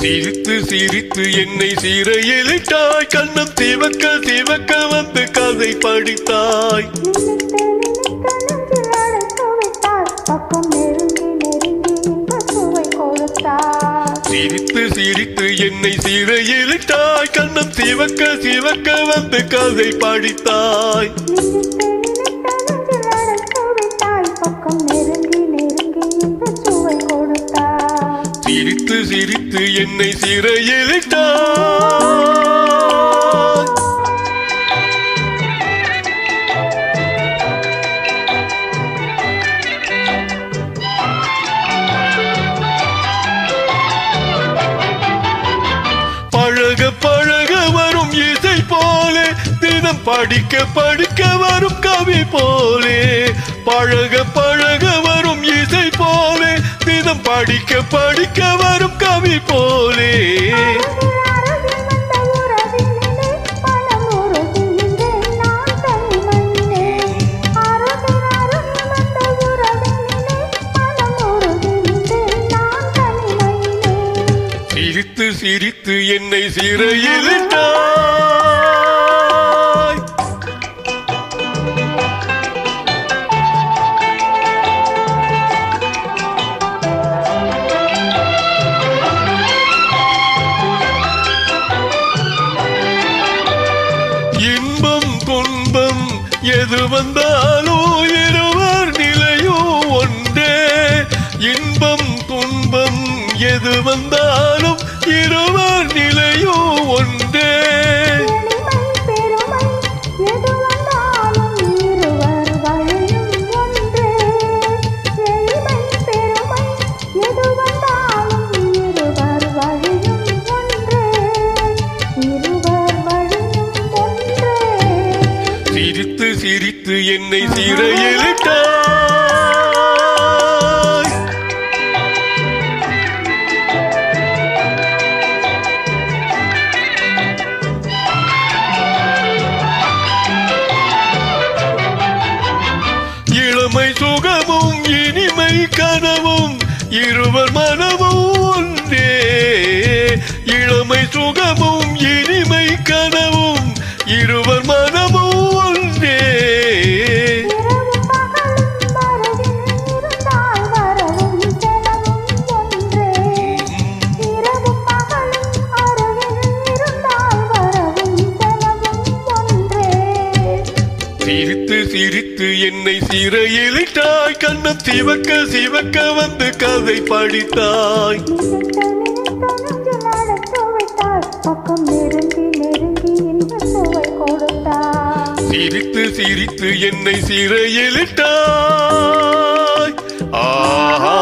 சிரித்து சிரித்து என்னை சிறையிலிட்டாய், கண்ணம் சிவக்க சிவக்க வந்து கதை படித்தாய். சிரித்து சிரித்து என்னை சிறையிலிட்டாய், கண்ணம் சிவக்க சிவக்க வந்து கதை படித்தாய். சிரித்து சிரித்து என்னை சிறையிலிட்டாய். பழக பழக வரும் இசை போலே, தினம் படிக்க படிக்க வரும் கவி போலே. பழக பழக வரும் இசை போலே, தினம் படிக்க படிக்க வரும் கவி போலே. சிரித்து சிரித்து என்னை சிறையிலிட்டாய். இன்பம் துன்பம் எது வந்தாலும் இருவர் நிலையும் ஒன்றே. இன்பம் துன்பம் எது வந்தாலும் இருவர் நிலையும் ஒன்றே. சிரித்து சிரித்து என்னை சிறையிலிட்டாய். இளமை சுகமும் இனிமை கனவும் இருவர் மனமும் ஒன்றே. இளமை சுகமும் இனிமை கனவும் இருவர் மனமும் ஒன்றே. சிரித்து சிரித்து என்னை சிறையிலிட்டாய், கண்ணம் சிவக்க சிவக்க வந்து கதை படித்தாய். சிரித்து சிரித்து என்னை சிறையிலிட்டாய். ஆஹா.